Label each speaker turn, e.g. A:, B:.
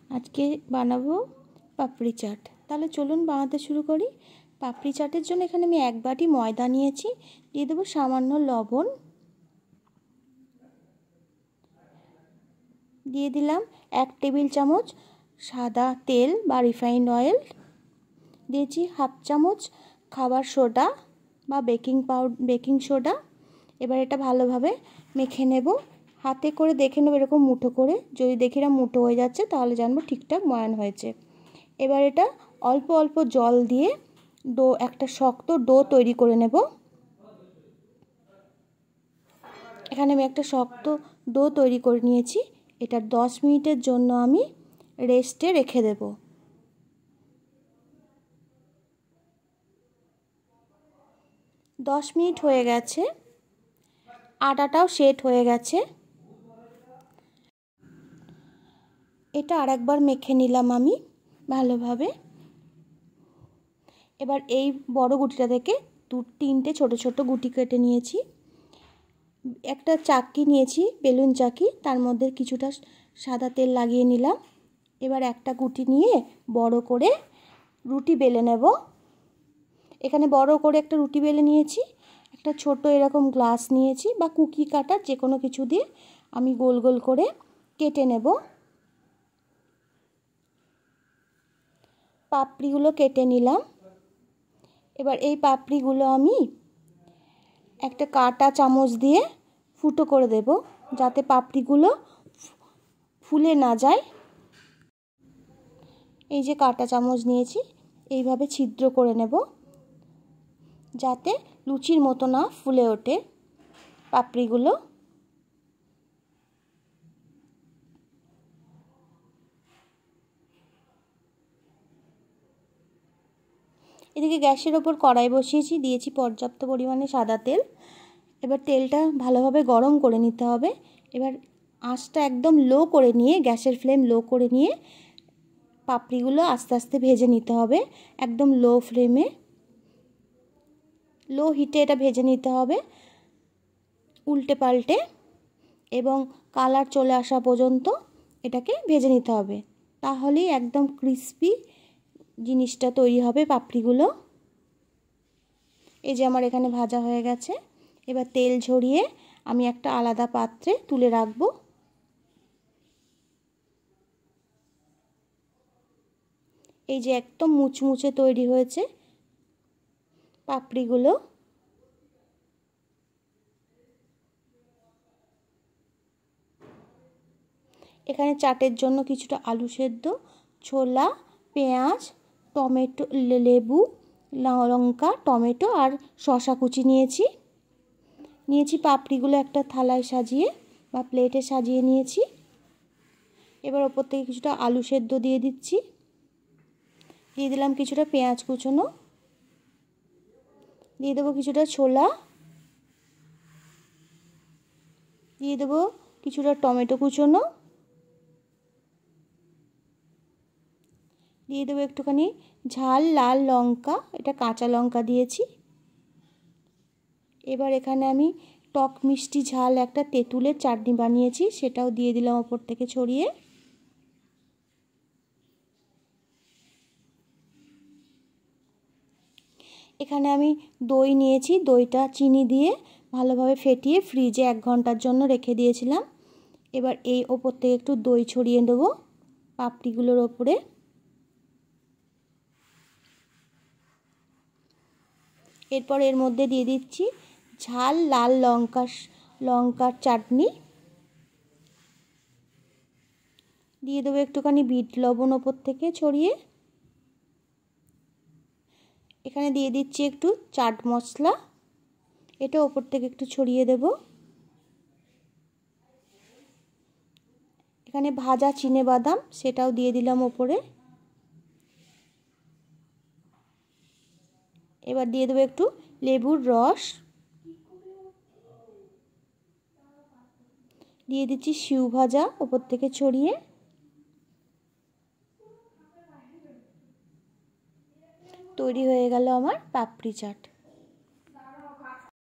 A: আজকে বানাবো পাপড়ি চাট। তাহলে চলুন বানাতে শুরু করি। পাপড়ি চাটের জন্য এখানে আমি 1 বাটি ময়দা নিয়েছি, দিয়ে দেবো সামান্য লবণ, দিয়ে দিলাম 1 টেবিল চামচ সাদা তেল বা রিফাইন্ড অয়েল, দিয়েছি 1/2 চামচ খাবার সোডা বা বেকিং সোডা। এবার এটা ভালোভাবে মেখে নেব। হাতে করে দেখে নেব এরকম মুঠো করে, যদি দেখি না মুঠো হয়ে যাচ্ছে তাহলে জানবো ঠিকঠাক ময়ান হয়েছে। এবার এটা অল্প অল্প জল দিয়ে একটা শক্ত ডো তৈরি করে নেব। এখানে আমি একটা শক্ত ডো তৈরি করে নিয়েছি। এটা 10 মিনিটের জন্য আমি রেস্টে রেখে দেব। 10 মিনিট হয়ে গেছে, আটাটাও সেট হয়ে গেছে। এটা আরেকবার মেখে নিলাম আমি ভালোভাবে। এবার এই বড় গুটিটা থেকে 2-3টে ছোট ছোট গুটি কেটে নিয়েছি। একটা চাকি নিয়েছি, বেলুন চাকি, তার মধ্যে কিছুটা সাদা তেল লাগিয়ে নিলাম। এবার একটা গুটি নিয়ে বড় করে রুটি বেলে নেব। এখানে বড় করে একটা রুটি বেলে নিয়েছি। একটা ছোট এরকম গ্লাস নিয়েছি বা কুকি কাটার যে কোনো কিছু দিয়ে আমি গোল গোল করে কেটে নেব। পাপড়িগুলো কেটে নিলাম। এবার এই পাপড়িগুলো আমি একটা কাঁটা চামচ দিয়ে ফুটো করে দেব, যাতে পাপড়িগুলো ফুলে না যায়। এই যে কাঁটা চামচ নিয়েছি, এইভাবে ছিদ্র করে নেব যাতে লুচির মতো না ফুলে ওঠে পাপড়িগুলো। এদিকে গ্যাসের ওপর কড়াই বসিয়েছি, দিয়েছি পর্যাপ্ত পরিমাণে সাদা তেল। এবার তেলটা ভালোভাবে গরম করে নিতে হবে। এবার আঁচটা একদম লো করে নিয়ে, গ্যাসের ফ্লেম লো করে নিয়ে পাপড়িগুলো আস্তে আস্তে ভেজে নিতে হবে। একদম লো ফ্লেমে, লো হিটে এটা ভেজে নিতে হবে, উল্টে পাল্টে, এবং কালার চলে আসা পর্যন্ত এটাকে ভেজে নিতে হবে। তাহলেই একদম ক্রিস্পি জিনিসটা তৈরি হবে পাপড়িগুলো। এই যে আমার এখানে ভাজা হয়ে গেছে। এবার তেল ঝরিয়ে আমি একটা আলাদা পাত্রে তুলে রাখবো। এই যে একদম মুচমুচে তৈরি হয়েছে পাপড়িগুলো। এখানে চাটের জন্য কিছুটা আলু সেদ্ধ, ছোলা, পেঁয়াজ, টমেটো, লেবু, লঙ্কা, টমেটো আর শসা কুচি নিয়েছি পাপড়িগুলো একটা থালায় সাজিয়ে বা প্লেটে সাজিয়ে নিয়েছি। এবার ওপর থেকে কিছুটা আলু সেদ্ধ দিয়ে দিচ্ছি, দিয়ে দিলাম কিছুটা পেঁয়াজ কুচোনো, দিয়ে দেবো কিছুটা ছোলা, দিয়ে দেবো কিছুটা টমেটো কুচোনো, দিয়ে দেবো একটুখানি ঝাল লাল লঙ্কা, এটা কাঁচা লঙ্কা দিয়েছি। এবার এখানে আমি টক মিষ্টি ঝাল একটা তেঁতুলের চাটনি বানিয়েছি, সেটাও দিয়ে দিলাম ওপর থেকে ছড়িয়ে। এখানে আমি দই নিয়েছি, দইটা চিনি দিয়ে ভালোভাবে ফেটিয়ে ফ্রিজে 1 ঘন্টার জন্য রেখে দিয়েছিলাম। এবার এই ওপর থেকে একটু দই ছড়িয়ে দেবো পাপড়িগুলোর ওপরে। এরপর এর মধ্যে দিয়ে দিচ্ছি ঝাল লাল লঙ্কার চাটনি, দিয়ে দেবো একটুখানি বিট লবণ ওপর থেকে ছড়িয়ে। এখানে দিয়ে দিচ্ছি একটু চাট মশলা, এটা ওপর থেকে একটু ছড়িয়ে দেব। এখানে ভাজা চিনেবাদাম, সেটাও দিয়ে দিলাম ওপরে। এবার দিয়ে দেবো একটু লেবুর রস, দিয়ে দিচ্ছি সিউ ভাজা ওপর থেকে ছড়িয়ে। তৈরি হয়ে গেল আমার পাপড়ি চাট।